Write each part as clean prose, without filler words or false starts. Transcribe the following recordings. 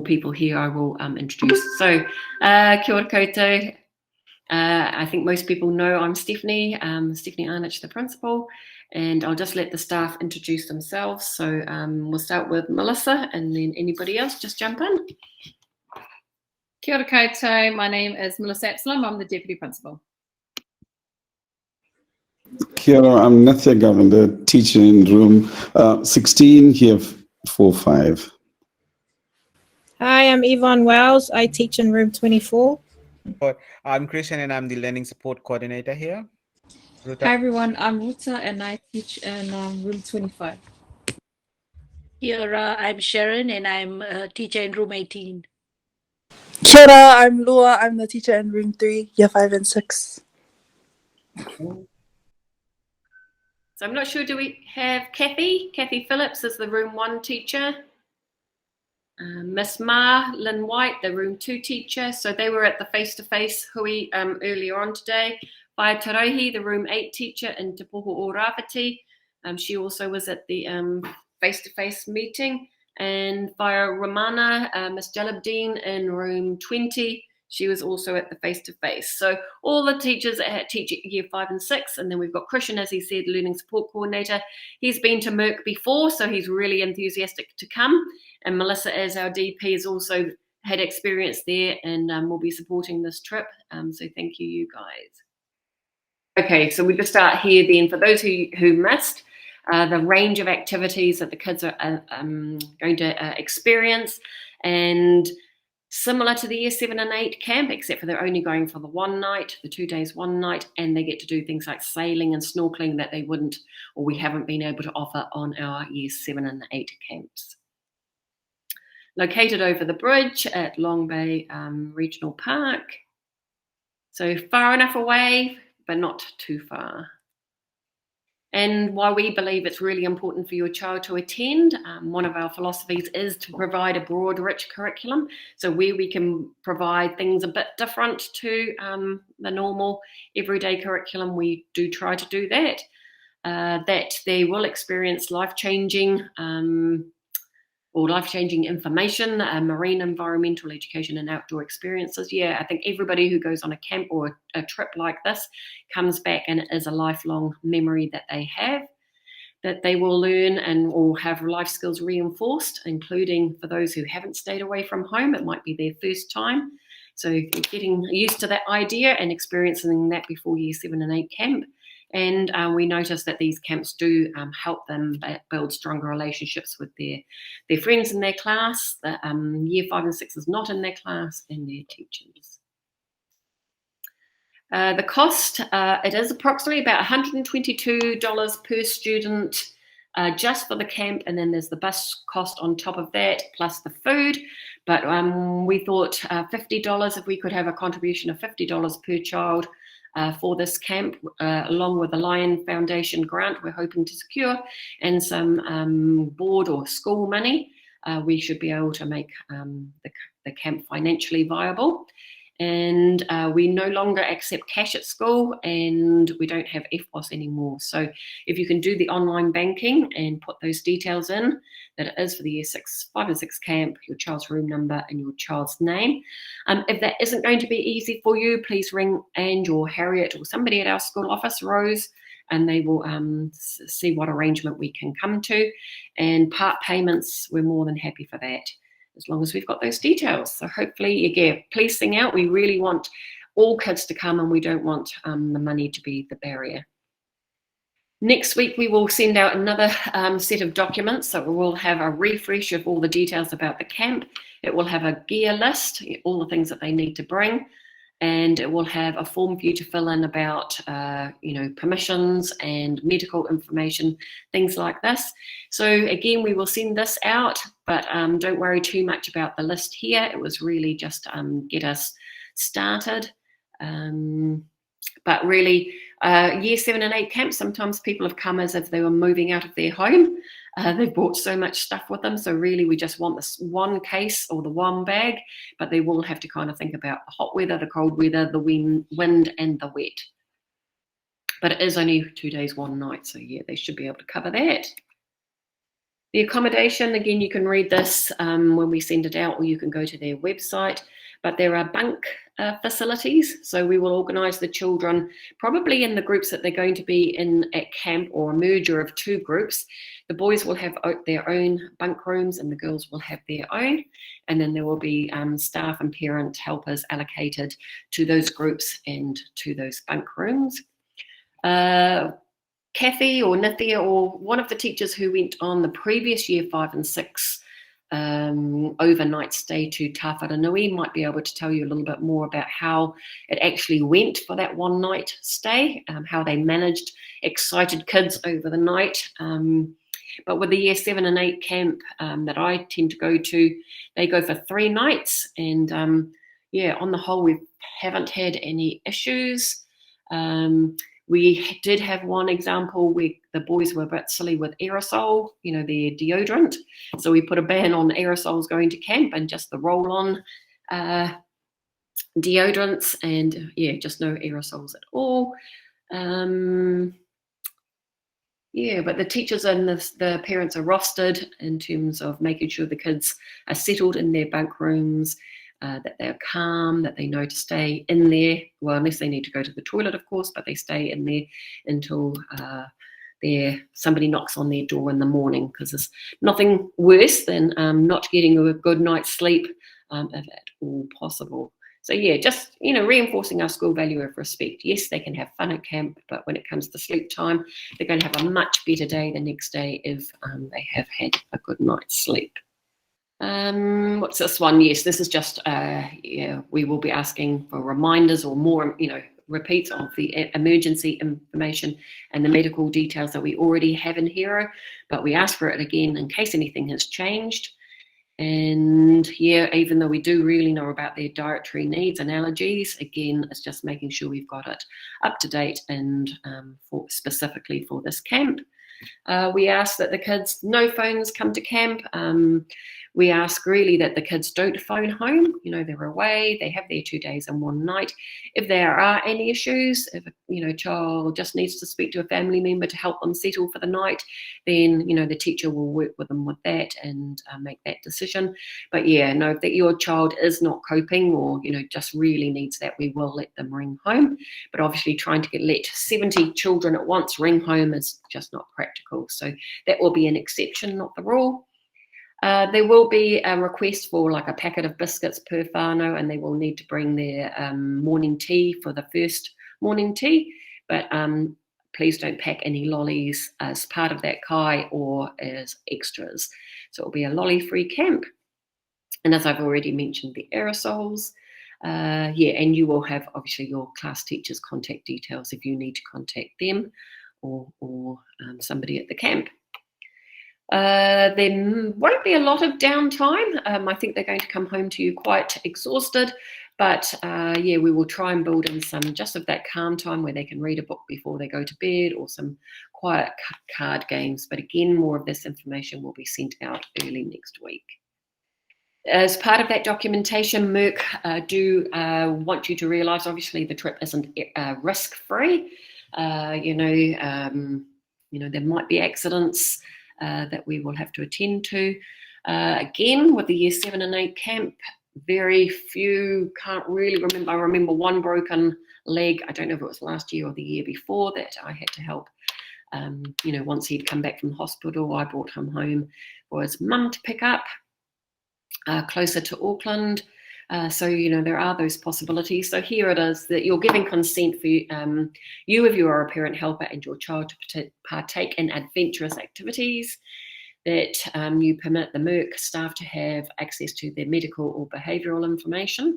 people here I will introduce. So, kia ora koutou. I think most people know I'm Stephanie, Stephanie Arnich, the principal, and I'll just let the staff introduce themselves. So we'll start with Melissa, and then anybody else just jump in. Kia ora koutou, my name is Melissa Epsilon, I'm the Deputy Principal. Kia ora, I'm Nithya Govan, the teacher in room 16, here 4-5. Hi, I'm Yvonne Wells. I teach in room 24. I'm Christian and I'm the Learning Support Coordinator here. Ruta. Hi everyone, I'm Ruta and I teach in room 25. Kia ora, I'm Sharon and I'm a teacher in room 18. Kia ora, I'm Lua. I'm the teacher in room 3, year 5 and 6. So I'm not sure, do we have Kathy? Kathy Phillips is the room 1 teacher. Miss Ma Lynn White, the room 2 teacher. So they were at the face-to-face hui earlier on today. Whaia Tarohi, the room 8 teacher in Te Poho o Rawhiti. She also was at the face-to-face meeting. And via Romana, Miss Jalabdeen in room 20. She was also at the face-to-face. So all the teachers that teach year 5 and 6, and then we've got Christian, as he said, Learning Support Coordinator. He's been to Merck before, so he's really enthusiastic to come. And Melissa, as our DP, has also had experience there and will be supporting this trip. So thank you guys. Okay, so we just start here then. For those who missed, the range of activities that the kids are going to experience, and similar to the year 7 and 8 camp, except for they're only going for the 1 night, the 2 days, 1 night, and they get to do things like sailing and snorkeling that they wouldn't, or we haven't been able to offer on our year 7 and 8 camps. Located over the bridge at Long Bay Regional Park. So far enough away, but not too far. And why we believe it's really important for your child to attend, one of our philosophies is to provide a broad, rich curriculum. So where we can provide things a bit different to the normal everyday curriculum, we do try to do that. That they will experience life-changing information, marine environmental education and outdoor experiences. Yeah, I think everybody who goes on a camp or a trip like this comes back and it is a lifelong memory that they have, that they will learn and or have life skills reinforced, including for those who haven't stayed away from home. It might be their first time. So getting used to that idea and experiencing that before year 7 and 8 camp. And we notice that these camps do help them build stronger relationships with their friends in their class. The year 5 and 6 is not in their class, and their teachers. The cost, it is approximately about $122 per student just for the camp, and then there's the bus cost on top of that, plus the food. But we thought $50, if we could have a contribution of $50 per child, for this camp, along with the Lion Foundation grant we're hoping to secure, and some board or school money, we should be able to make the camp financially viable. And we no longer accept cash at school, and we don't have FPOS anymore. So if you can do the online banking and put those details in, that it is for the year 5 and 6 camp, your child's room number and your child's name. If that isn't going to be easy for you, please ring Ange or Harriet or somebody at our school office, Rose, and they will see what arrangement we can come to. And part payments, we're more than happy for that, as long as we've got those details. So hopefully, again, please sing out. We really want all kids to come, and we don't want the money to be the barrier. Next week, we will send out another set of documents. So we'll have a refresh of all the details about the camp. It will have a gear list, all the things that they need to bring. And it will have a form for you to fill in about, permissions and medical information, things like this. So again, we will send this out, but don't worry too much about the list here. It was really just get us started. But really, year 7 and 8 camps, sometimes people have come as if they were moving out of their home. They've brought so much stuff with them. So really, we just want this one case or the one bag, but they will have to kind of think about the hot weather, the cold weather, the wind and the wet. But it is only 2 days, 1 night. So yeah, they should be able to cover that. The accommodation, again, you can read this when we send it out, or you can go to their website. But there are bunk facilities, so we will organise the children probably in the groups that they're going to be in at camp, or a merger of 2 groups. The boys will have their own bunk rooms and the girls will have their own, and then there will be staff and parent helpers allocated to those groups and to those bunk rooms. Kathy or Nithya, or one of the teachers who went on the previous year 5 and 6 overnight stay to Tawharanui might be able to tell you a little bit more about how it actually went for that one night stay, how they managed excited kids over the night. But with the year 7 and 8 camp that I tend to go to, they go for 3 nights, and yeah, on the whole, we haven't had any issues. We did have one example where the boys were a bit silly with aerosol, you know, their deodorant. So we put a ban on aerosols going to camp and just the roll-on deodorants, and yeah, just no aerosols at all. Yeah, but the teachers and the parents are rostered in terms of making sure the kids are settled in their bunk rooms, that they're calm, that they know to stay in there, well, unless they need to go to the toilet, of course, but they stay in there until somebody knocks on their door in the morning, because there's nothing worse than not getting a good night's sleep, if at all possible. So yeah, just, you know, reinforcing our school value of respect. Yes, they can have fun at camp, but when it comes to sleep time, they're going to have a much better day the next day if they have had a good night's sleep. What's this one? Yes, this is just, yeah, we will be asking for reminders or more, you know, repeats of the emergency information and the medical details that we already have in Hero, but we ask for it again in case anything has changed. And yeah, even though we do really know about their dietary needs and allergies, again, it's just making sure we've got it up to date and specifically for this camp. We ask that the kids, no phones come to camp. We ask really that the kids don't phone home. You know, they're away, they have their 2 days and 1 night. If there are any issues, if a child just needs to speak to a family member to help them settle for the night, then the teacher will work with them with that and make that decision. But yeah, no, if your child is not coping or just really needs that, we will let them ring home. But obviously, trying to let 70 children at once ring home is just not practical. So that will be an exception, not the rule. There will be a request for like a packet of biscuits per whānau, and they will need to bring their morning tea for the first morning tea. But please don't pack any lollies as part of that kai or as extras. So it will be a lolly-free camp. And as I've already mentioned, the aerosols. Yeah, and you will have obviously your class teacher's contact details if you need to contact them or somebody at the camp. There won't be a lot of downtime. I think they're going to come home to you quite exhausted, but yeah, we will try and build in some just of that calm time where they can read a book before they go to bed or some quiet card games. But again, more of this information will be sent out early next week. As part of that documentation, MERC do want you to realise, obviously, the trip isn't risk-free. There might be accidents that we will have to attend to. Again, with the year 7 and 8 camp, very few, can't really remember. I remember one broken leg, I don't know if it was last year or the year before, that I had to help. Once he'd come back from the hospital, I brought him home for his mum to pick up closer to Auckland. So there are those possibilities. So here it is that you're giving consent for you if you are a parent helper and your child to partake in adventurous activities, that you permit the MERC staff to have access to their medical or behavioural information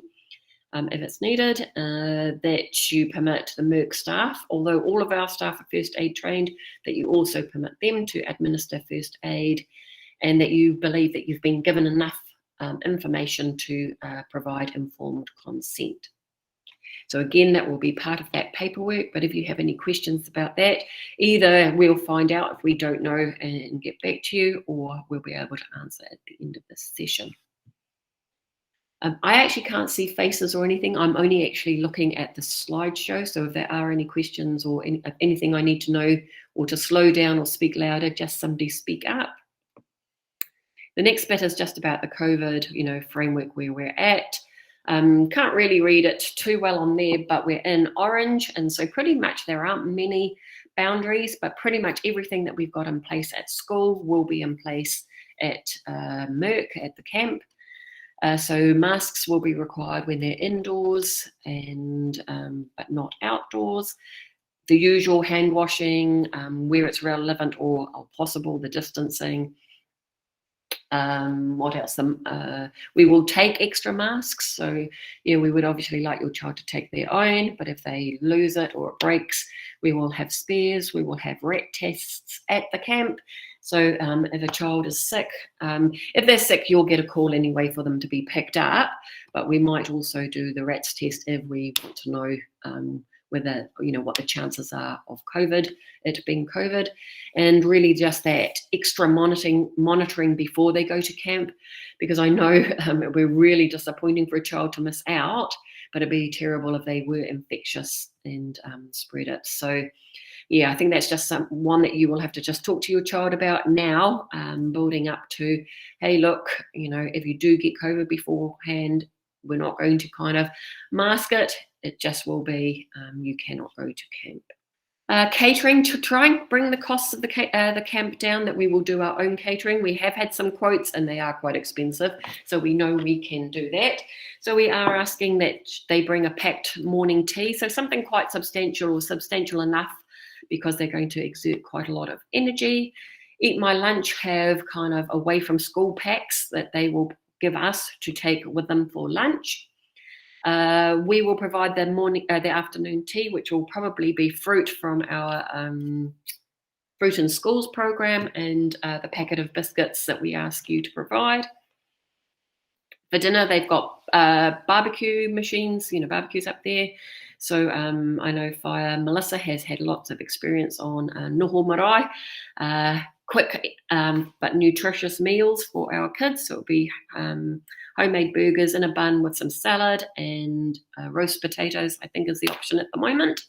if it's needed, that you permit the MERC staff, although all of our staff are first aid trained, that you also permit them to administer first aid, and that you believe that you've been given enough information to provide informed consent. So again, that will be part of that paperwork, but if you have any questions about that, either we'll find out if we don't know and get back to you, or we'll be able to answer at the end of this session. I actually can't see faces or anything. I'm only actually looking at the slideshow, so if there are any questions or anything I need to know or to slow down or speak louder, just somebody speak up. The next bit is just about the COVID, framework where we're at. Can't really read it too well on there, but we're in orange, and so pretty much there aren't many boundaries, but pretty much everything that we've got in place at school will be in place at Merck, at the camp. So masks will be required when they're indoors, and but not outdoors. The usual hand washing, where it's relevant or possible, the distancing. What else? We will take extra masks. So yeah, we would obviously like your child to take their own, but if they lose it or it breaks, we will have spares. We will have RAT tests at the camp. So if a child is sick, if they're sick, you'll get a call anyway for them to be picked up, but we might also do the RATs test if we want to know whether, what the chances are of it being COVID, and really just that extra monitoring before they go to camp, because I know it would be really disappointing for a child to miss out, but it'd be terrible if they were infectious and spread it. So yeah, I think that's just one that you will have to just talk to your child about now, building up to, hey, look, if you do get COVID beforehand, we're not going to kind of mask it. It just will be you cannot go to camp. Catering, to try and bring the costs of the camp down, that we will do our own catering. We have had some quotes and they are quite expensive, so we know we can do that. So we are asking that they bring a packed morning tea, so something quite substantial, or substantial enough, because they're going to exert quite a lot of energy. Eat My Lunch have kind of away from school packs that they will give us to take with them for lunch. We will provide the afternoon tea, which will probably be fruit from our Fruit in Schools program, and the packet of biscuits that we ask you to provide. For dinner, they've got barbecue machines, barbecues up there. So I know Melissa has had lots of experience on noho marae, quick but nutritious meals for our kids. So it'll be homemade burgers in a bun with some salad, and roast potatoes, I think, is the option at the moment.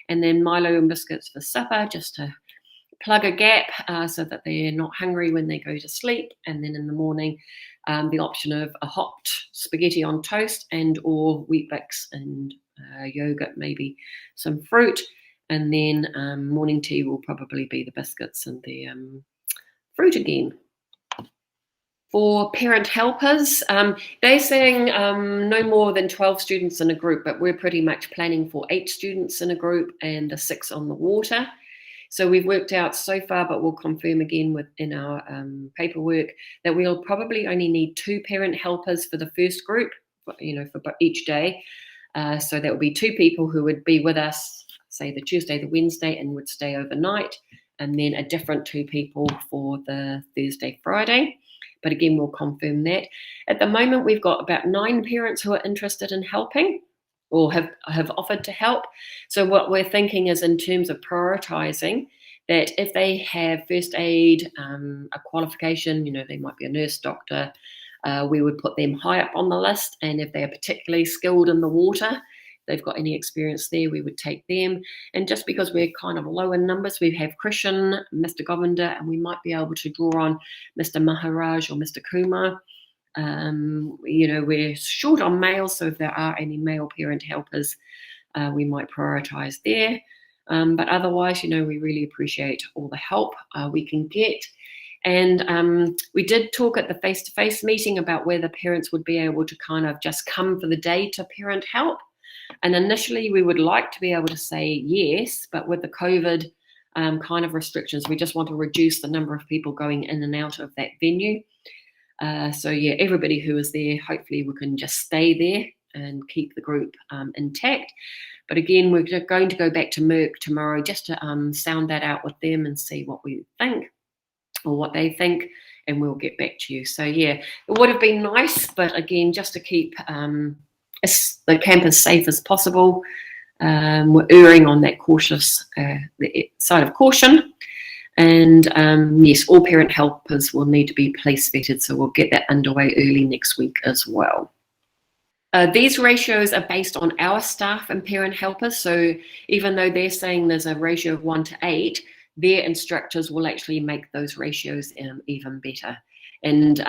And then Milo and biscuits for supper, just to plug a gap so that they're not hungry when they go to sleep. And then in the morning, the option of a hot spaghetti on toast and or Weet-Bix and yogurt, maybe some fruit. And then morning tea will probably be the biscuits and the fruit again. For parent helpers, they're saying no more than 12 students in a group, but we're pretty much planning for 8 students in a group and the 6 on the water. So we've worked out so far, but we'll confirm again in our paperwork, that we'll probably only need 2 parent helpers for the first group, for each day. So that would be 2 people who would be with us, say the Tuesday, the Wednesday, and would stay overnight, and then a different 2 people for the Thursday, Friday. But again, we'll confirm that. At the moment, we've got about 9 parents who are interested in helping, or have offered to help. So what we're thinking is, in terms of prioritizing, that if they have first aid, a qualification, they might be a nurse, doctor, we would put them high up on the list. And if they are particularly skilled in the water, they've got any experience there, we would take them. And just because we're kind of low in numbers, we have Krishan, Mr. Govinda, and we might be able to draw on Mr. Maharaj or Mr. Kumar. We're short on males, so if there are any male parent helpers, we might prioritize there. But otherwise, we really appreciate all the help we can get. And we did talk at the face-to-face meeting about whether parents would be able to kind of just come for the day to parent help. And initially, we would like to be able to say yes, but with the COVID kind of restrictions, we just want to reduce the number of people going in and out of that venue. So yeah, everybody who is there, hopefully we can just stay there and keep the group intact. But again, we're going to go back to Merck tomorrow just to sound that out with them and see what we think or what they think, and we'll get back to you. So yeah, it would have been nice, but again, just to keep the camp as safe as possible, we're erring on that cautious side of caution. And yes, all parent helpers will need to be police vetted, so we'll get that underway early next week as well. These ratios are based on our staff and parent helpers, so even though they're saying there's a ratio of 1 to 8, their instructors will actually make those ratios even better. And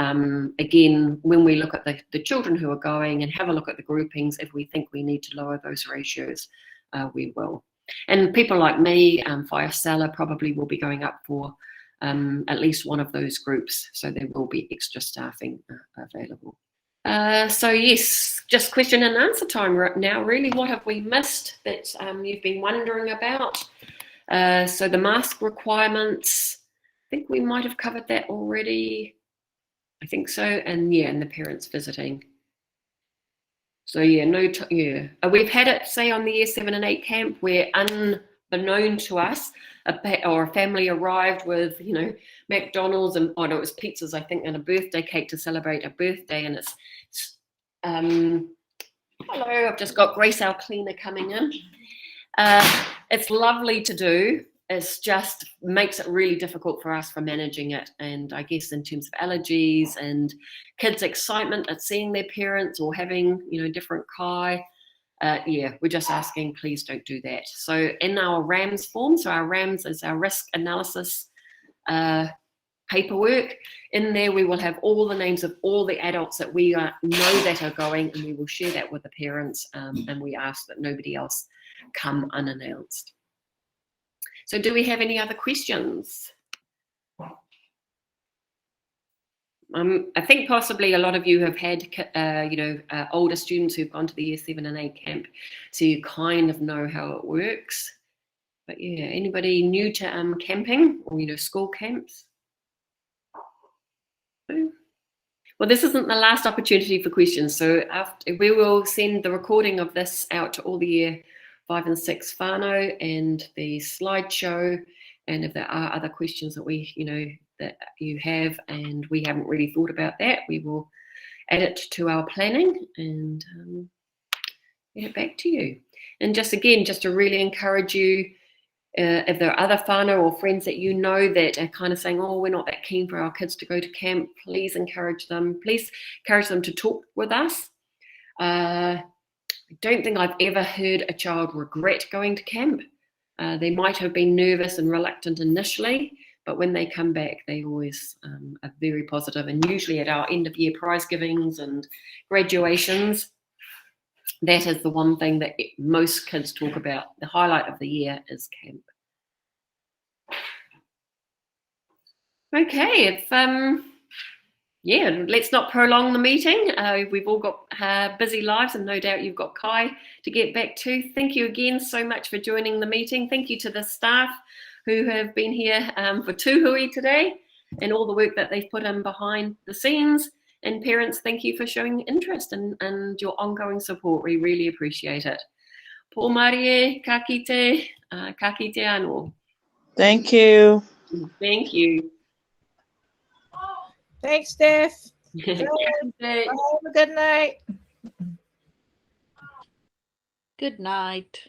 again, when we look at the children who are going and have a look at the groupings, if we think we need to lower those ratios, we will. And people like me, Firecella, probably will be going up for at least one of those groups. So there will be extra staffing available. So yes, just question and answer time right now. Really, what have we missed that you've been wondering about? So the mask requirements, I think we might have covered that already. I think so. And yeah, and the parents visiting. So yeah, we've had it, say, on the Year 7 and 8 camp where unbeknown to us, a family arrived with, McDonald's and, oh no, it was pizzas, I think, and a birthday cake to celebrate a birthday. And it's hello, I've just got Grace, our cleaner, coming in. It's lovely to do. It's just makes it really difficult for us for managing it. And I guess in terms of allergies and kids' excitement at seeing their parents or having, different kai, we're just asking, please don't do that. So in our RAMS form, so our RAMS is our risk analysis paperwork. In there, we will have all the names of all the adults that we know that are going, and we will share that with the parents, and we ask that nobody else come unannounced. So do we have any other questions? I think possibly a lot of you have had, older students who've gone to the Year 7 and 8 camp, so you kind of know how it works. But yeah, anybody new to camping or, school camps? Well, this isn't the last opportunity for questions. So we will send the recording of this out to all the Year 5 and 6 whānau and the slideshow. And if there are other questions that that you have and we haven't really thought about that, we will add it to our planning and get it back to you. And just to really encourage you, if there are other whānau or friends that that are kind of saying, oh, we're not that keen for our kids to go to camp, please encourage them. Please encourage them to talk with us. I don't think I've ever heard a child regret going to camp. They might have been nervous and reluctant initially, but when they come back, they always are very positive. And usually at our end of year prize givings and graduations, that is the one thing that most kids talk about. The highlight of the year is camp. Okay, let's not prolong the meeting. We've all got busy lives, and no doubt you've got kai to get back to. Thank you again so much for joining the meeting. Thank you to the staff who have been here for tūhui today and all the work that they've put in behind the scenes. And parents, thank you for showing interest and your ongoing support. We really appreciate it. Pō Marie, ka kite anō. Thank you. Thank you. Thanks, Steph. Good. Have a good night. Good night.